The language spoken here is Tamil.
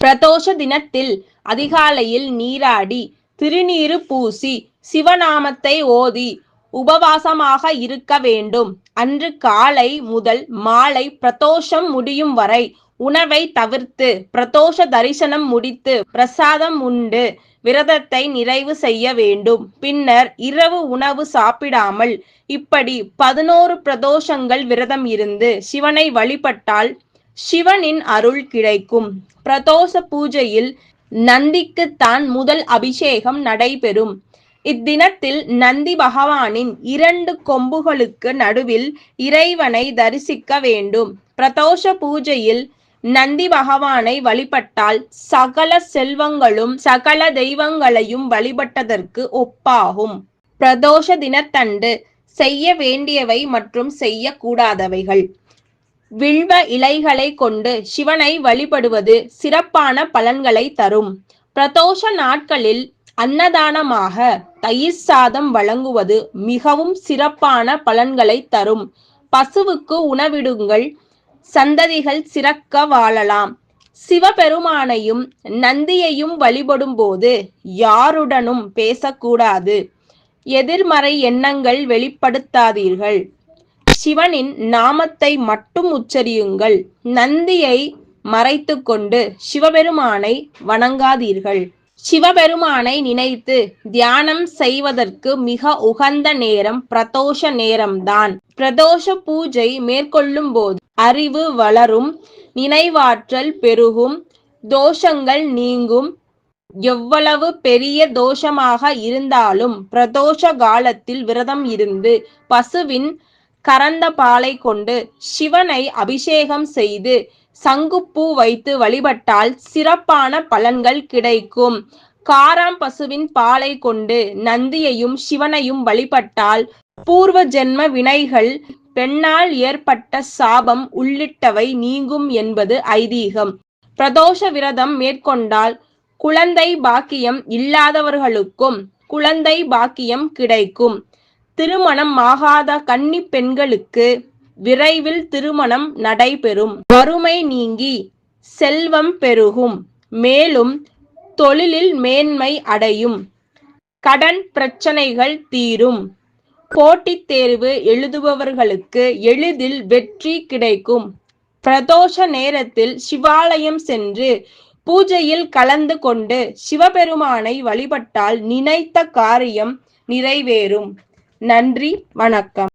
பிரதோஷ தினத்தில் அதிகாலையில் நீராடி திருநீறு பூசி சிவநாமத்தை ஓதி உபவாசமாக இருக்க வேண்டும். அன்று காலை முதல் மாலை பிரதோஷம் முடியும் வரை உணவை தவிர்த்து பிரதோஷ தரிசனம் முடித்து பிரசாதம் உண்டு விரதத்தை நிறைவு செய்ய வேண்டும். பின்னர் இரவு உணவு சாப்பிடாமல் இப்படி 11 பிரதோஷங்கள் விரதம் இருந்து சிவனை வழிபட்டால் சிவனின் அருள் கிடைக்கும். பிரதோஷ பூஜையில் நந்திக்குத்தான் முதல் அபிஷேகம் நடைபெறும். இத்தினத்தில் நந்தி பகவானின் 2 கொம்புகளுக்கு நடுவில் இறைவனை தரிசிக்க வேண்டும். பிரதோஷ பூஜையில் நந்தி பகவானை வழிபட்டால் சகல செல்வங்களும் சகல தெய்வங்களையும் வழிபட்டதற்கு ஒப்பாகும். பிரதோஷ தினத்தன்று செய்ய வேண்டியவை மற்றும் செய்யக்கூடாதவைகள். வில்வ இலைகளை கொண்டு சிவனை வழிபடுவது சிறப்பான பலன்களை தரும். பிரதோஷ நாட்களில் அன்னதானமாக தயிர் சாதம் வழங்குவது மிகவும் சிறப்பான பலன்களை தரும். பசுவுக்கு உணவிடுங்கள், சந்ததிகள் சிறக்க வாழலாம். சிவபெருமானையும் நந்தியையும் வழிபடும் போது யாருடனும் பேசக்கூடாது. எதிர்மறை எண்ணங்கள் வெளிப்படுத்தாதீர்கள். சிவனின் நாமத்தை மட்டும் உச்சரியுங்கள். நந்தியை மறைத்து கொண்டு சிவபெருமானை வணங்காதீர்கள். சிவபெருமானை நினைத்து தியானம் செய்வதற்கு மிக உகந்த நேரம் பிரதோஷ நேரம்தான். பிரதோஷ பூஜை மேற்கொள்ளும் போது அறிவு வளரும், நினைவாற்றல் பெருகும், தோஷங்கள் நீங்கும். எவ்வளவு பெரிய தோஷமாக இருந்தாலும் பிரதோஷ காலத்தில் விரதம் இருந்து பசுவின் கறந்த பாலை கொண்டு சிவனை அபிஷேகம் செய்து சங்குப்பூ வைத்து வழிபட்டால் சிறப்பான பலன்கள் கிடைக்கும். காராம் பசுவின் பாலை கொண்டு நந்தியையும் சிவனையும் வழிபட்டால் பூர்வ ஜென்ம வினைகள், பெண்ணால் ஏற்பட்ட சாபம் உள்ளிட்டவை நீங்கும் என்பது ஐதீகம். பிரதோஷ விரதம் மேற்கொண்டால் குழந்தை பாக்கியம் இல்லாதவர்களுக்கும் குழந்தை பாக்கியம் கிடைக்கும். திருமணம் ஆகாத கன்னி பெண்களுக்கு விரைவில் திருமணம் நடைபெறும். வறுமை நீங்கி செல்வம் பெருகும். மேலும் தொழிலில் மேன்மை அடையும். கடன் பிரச்சனைகள் தீரும். போட்டித் தேர்வு எழுதுபவர்களுக்கு எளிதில் வெற்றி கிடைக்கும். பிரதோஷ நேரத்தில் சிவாலயம் சென்று பூஜையில் கலந்து கொண்டு சிவபெருமானை வழிபட்டால் நினைத்த காரியம் நிறைவேறும். நன்றி, வணக்கம்.